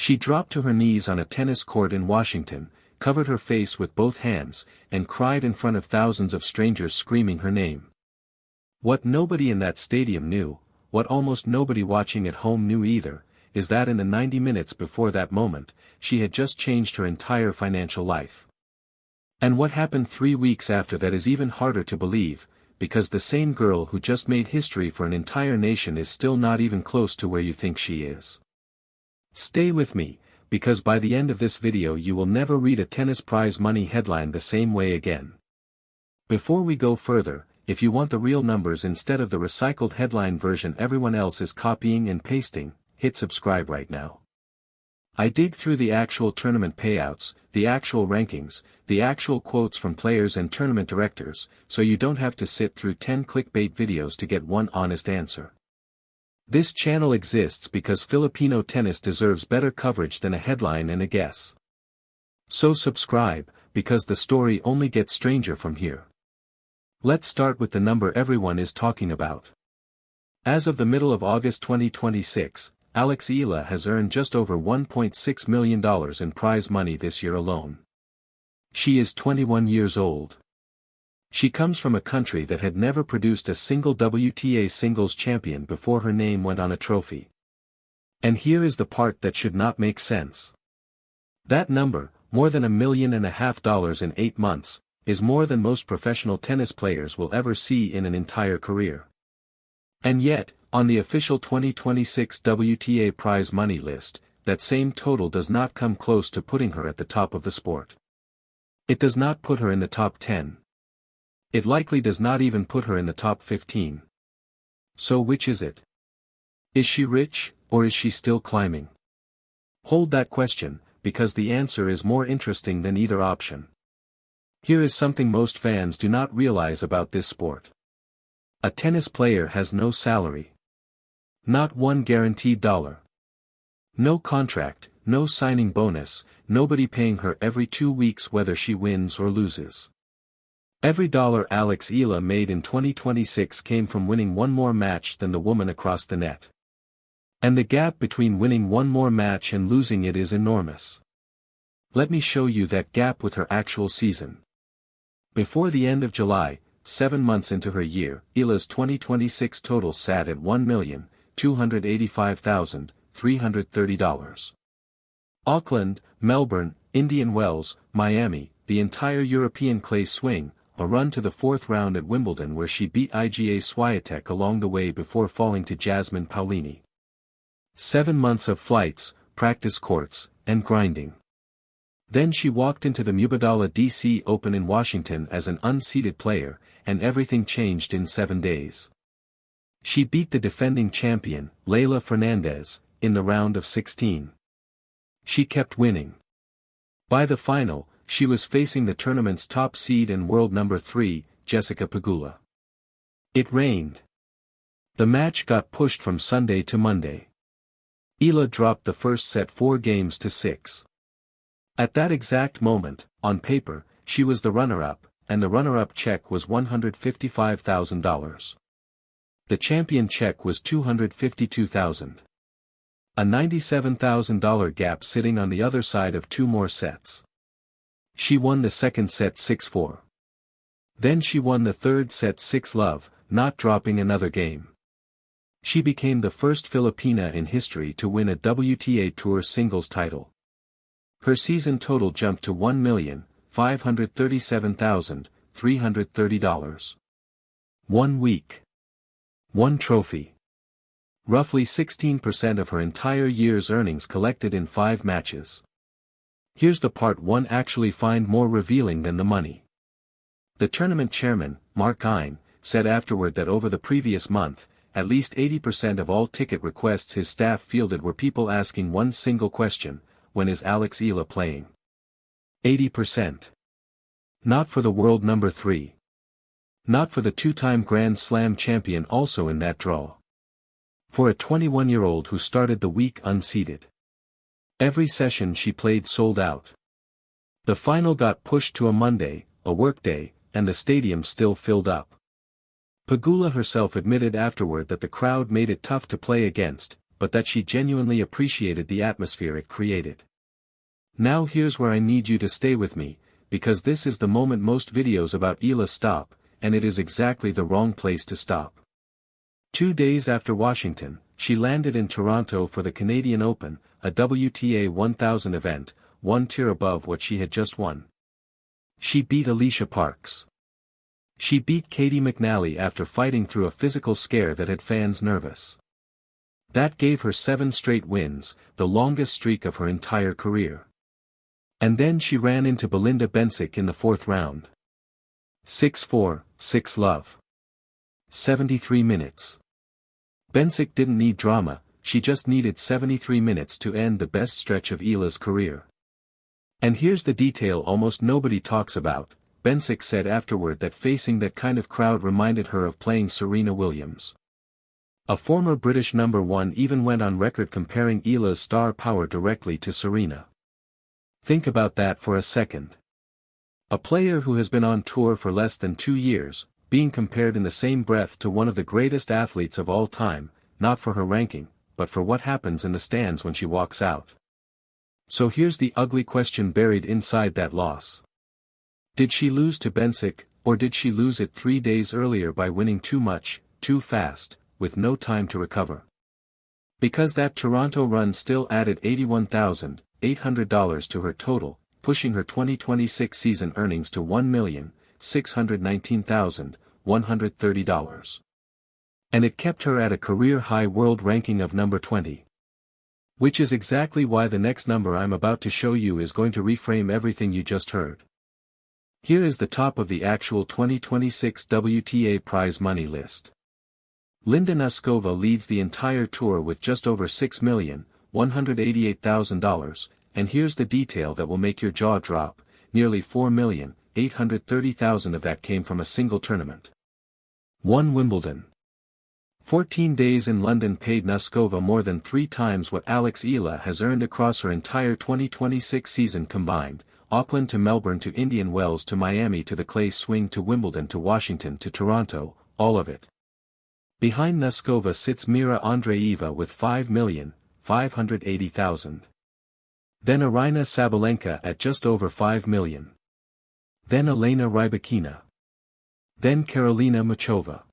She dropped to her knees on a tennis court in Washington, covered her face with both hands, and cried in front of thousands of strangers screaming her name. What nobody in that stadium knew, what almost nobody watching at home knew either, is that in the 90 minutes before that moment, she had just changed her entire financial life. And what happened 3 weeks after that is even harder to believe, because the same girl who just made history for an entire nation is still not even close to where you think she is. Stay with me, because by the end of this video you will never read a tennis prize money headline the same way again. Before we go further, if you want the real numbers instead of the recycled headline version everyone else is copying and pasting, hit subscribe right now. I dig through the actual tournament payouts, the actual rankings, the actual quotes from players and tournament directors, so you don't have to sit through 10 clickbait videos to get one honest answer. This channel exists because Filipino tennis deserves better coverage than a headline and a guess. So subscribe, because the story only gets stranger from here. Let's start with the number everyone is talking about. As of the middle of August 2026, Alex Eala has earned just over $1.6 million in prize money this year alone. She is 21 years old. She comes from a country that had never produced a single WTA singles champion before her name went on a trophy. And here is the part that should not make sense. That number, more than $1.5 million in 8 months, is more than most professional tennis players will ever see in an entire career. And yet, on the official 2026 WTA prize money list, that same total does not come close to putting her at the top of the sport. It does not put her in the top 10. It likely does not even put her in the top 15. So which is it? Is she rich, or is she still climbing? Hold that question, because the answer is more interesting than either option. Here is something most fans do not realize about this sport. A tennis player has no salary. Not one guaranteed dollar. No contract, no signing bonus, nobody paying her every 2 weeks whether she wins or loses. Every dollar Alex Eala made in 2026 came from winning one more match than the woman across the net. And the gap between winning one more match and losing it is enormous. Let me show you that gap with her actual season. Before the end of July, 7 months into her year, Eala's 2026 total sat at $1,285,330. Auckland, Melbourne, Indian Wells, Miami, the entire European clay swing, a run to the 4th round at Wimbledon where she beat Iga Swiatek along the way before falling to Jasmine Paolini. 7 months of flights, practice courts, and grinding. Then she walked into the Mubadala DC Open in Washington as an unseeded player, and everything changed in 7 days. She beat the defending champion, Leylah Fernandez, in the round of 16. She kept winning. By the final, she was facing the tournament's top seed and world number 3, Jessica Pegula. It rained. The match got pushed from Sunday to Monday. Eala dropped the first set 4-6. At that exact moment, on paper, she was the runner-up, and the runner-up check was $155,000. The champion check was $252,000. A $97,000 gap sitting on the other side of 2 more sets. She won the second set 6-4. Then she won the third set 6-love, not dropping another game. She became the first Filipina in history to win a WTA Tour singles title. Her season total jumped to $1,537,330. 1 week. 1 trophy. Roughly 16% of her entire year's earnings collected in 5 matches. Here's the part one actually find more revealing than the money. The tournament chairman, Mark Eala, said afterward that over the previous month, at least 80% of all ticket requests his staff fielded were people asking one single question: when is Alex Eala playing? 80%. Not for the world number 3. Not for the 2-time Grand Slam champion also in that draw. For a 21-year-old who started the week unseeded. Every session she played sold out. The final got pushed to a Monday, a workday, and the stadium still filled up. Pegula herself admitted afterward that the crowd made it tough to play against, but that she genuinely appreciated the atmosphere it created. Now here's where I need you to stay with me, because this is the moment most videos about Eala stop, and it is exactly the wrong place to stop. 2 days after Washington, she landed in Toronto for the Canadian Open, a WTA 1000 event, one tier above what she had just won. She beat Alicia Parks. She beat Katie McNally after fighting through a physical scare that had fans nervous. That gave her 7 straight wins, the longest streak of her entire career. And then she ran into Belinda Bencic in the 4th round. 6-4, 6-love. 73 minutes. Bencic didn't need drama, she just needed 73 minutes to end the best stretch of Eala's career. And here's the detail almost nobody talks about. Bencic said afterward that facing that kind of crowd reminded her of playing Serena Williams. A former British #1 even went on record comparing Eala's star power directly to Serena. Think about that for a second. A player who has been on tour for less than 2 years, being compared in the same breath to one of the greatest athletes of all time, not for her ranking, but for what happens in the stands when she walks out. So here's the ugly question buried inside that loss. Did she lose to Bencic, or did she lose it 3 days earlier by winning too much, too fast, with no time to recover? Because that Toronto run still added $81,800 to her total, pushing her 2026 season earnings to $1,619,130. And it kept her at a career-high world ranking of number 20. Which is exactly why the next number I'm about to show you is going to reframe everything you just heard. Here is the top of the actual 2026 WTA prize money list. Linda Noskova leads the entire tour with just over $6,188,000, and here's the detail that will make your jaw drop, nearly $4,830,000 of that came from a single tournament. 1 Wimbledon. 14 days in London paid Noskova more than 3 times what Alex Eala has earned across her entire 2026 season combined, Auckland to Melbourne to Indian Wells to Miami to the clay swing to Wimbledon to Washington to Toronto, all of it. Behind Noskova sits Mira Andreeva with $5,580,000. Then Aryna Sabalenka at just over $5 million. Then Elena Rybakina. Then Karolina Muchova.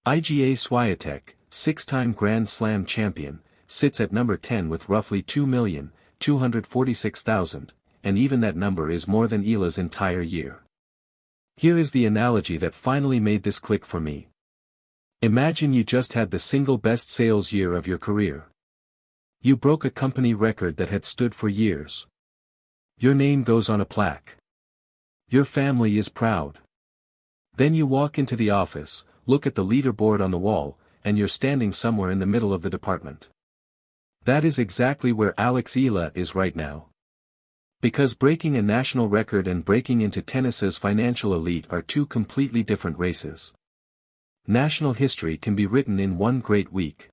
Iga Swiatek, 6-time Grand Slam champion, sits at number 10 with roughly $2,246,000, and even that number is more than Eala's entire year. Here is the analogy that finally made this click for me. Imagine you just had the single best sales year of your career. You broke a company record that had stood for years. Your name goes on a plaque. Your family is proud. Then you walk into the office, look at the leaderboard on the wall, and you're standing somewhere in the middle of the department. That is exactly where Alex Eala is right now. Because breaking a national record and breaking into tennis's financial elite are 2 completely different races. National history can be written in 1 great week.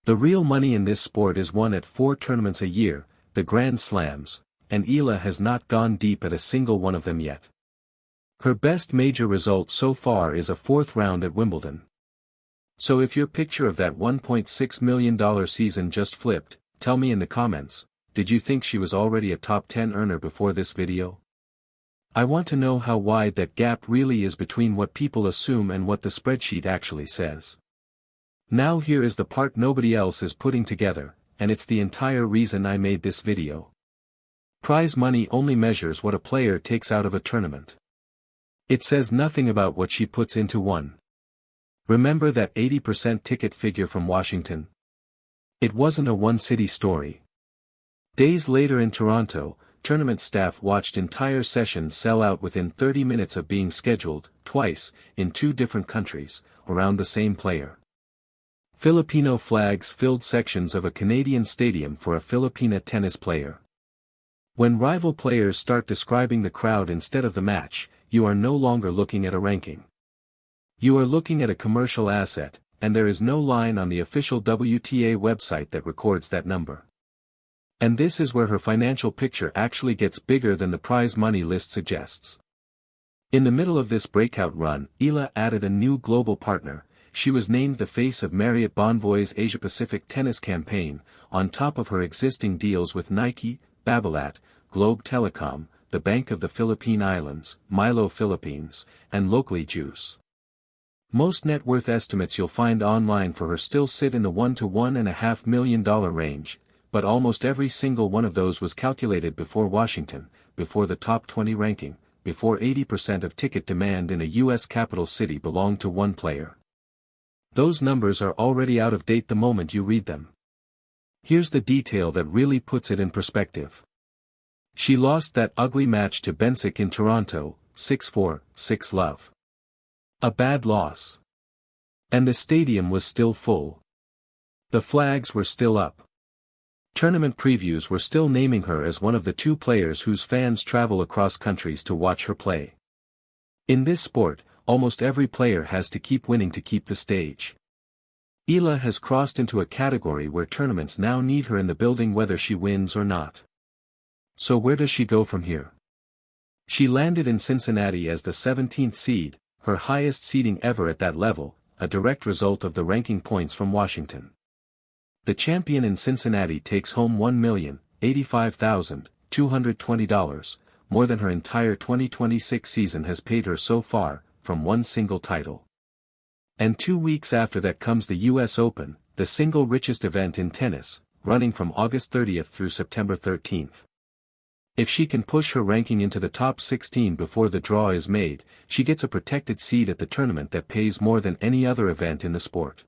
The real money in this sport is won at 4 tournaments a year, the Grand Slams, and Eala has not gone deep at a single one of them yet. Her best major result so far is a 4th round at Wimbledon. So if your picture of that $1.6 million season just flipped, tell me in the comments, did you think she was already a top 10 earner before this video? I want to know how wide that gap really is between what people assume and what the spreadsheet actually says. Now here is the part nobody else is putting together, and it's the entire reason I made this video. Prize money only measures what a player takes out of a tournament. It says nothing about what she puts into one. Remember that 80% ticket figure from Washington? It wasn't a one-city story. Days later in Toronto, tournament staff watched entire sessions sell out within 30 minutes of being scheduled, twice, in 2 different countries, around the same player. Filipino flags filled sections of a Canadian stadium for a Filipina tennis player. When rival players start describing the crowd instead of the match, you are no longer looking at a ranking. You are looking at a commercial asset, and there is no line on the official WTA website that records that number. And this is where her financial picture actually gets bigger than the prize money list suggests. In the middle of this breakout run, Eala added a new global partner, she was named the face of Marriott Bonvoy's Asia-Pacific tennis campaign, on top of her existing deals with Nike, Babolat, Globe Telecom, the Bank of the Philippine Islands, Milo Philippines, and locally Juice. Most net worth estimates you'll find online for her still sit in the $1 to $1.5 million range, but almost every single one of those was calculated before Washington, before the top 20 ranking, before 80% of ticket demand in a U.S. capital city belonged to one player. Those numbers are already out of date the moment you read them. Here's the detail that really puts it in perspective. She lost that ugly match to Bensic in Toronto, 6-4, 6-love. A bad loss. And the stadium was still full. The flags were still up. Tournament previews were still naming her as one of the 2 players whose fans travel across countries to watch her play. In this sport, almost every player has to keep winning to keep the stage. Eala has crossed into a category where tournaments now need her in the building whether she wins or not. So where does she go from here? She landed in Cincinnati as the 17th seed, her highest seeding ever at that level, a direct result of the ranking points from Washington. The champion in Cincinnati takes home $1,085,220, more than her entire 2026 season has paid her so far, from one single title. And 2 weeks after that comes the U.S. Open, the single richest event in tennis, running from August 30th through September 13th. If she can push her ranking into the top 16 before the draw is made, she gets a protected seed at the tournament that pays more than any other event in the sport.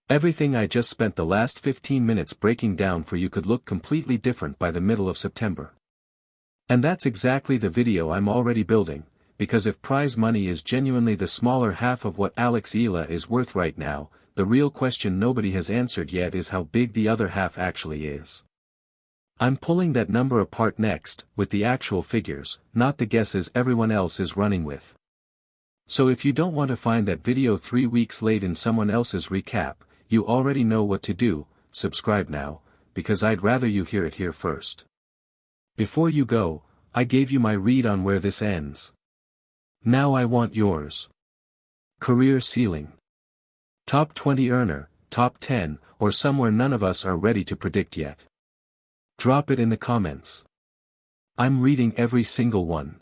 Everything I just spent the last 15 minutes breaking down for you could look completely different by the middle of September. And that's exactly the video I'm already building, because if prize money is genuinely the smaller half of what Alex Eala is worth right now, the real question nobody has answered yet is how big the other half actually is. I'm pulling that number apart next, with the actual figures, not the guesses everyone else is running with. So if you don't want to find that video 3 weeks late in someone else's recap, you already know what to do, subscribe now, because I'd rather you hear it here first. Before you go, I gave you my read on where this ends. Now I want yours. Career ceiling. Top 20 earner, top 10, or somewhere none of us are ready to predict yet. Drop it in the comments. I'm reading every single one.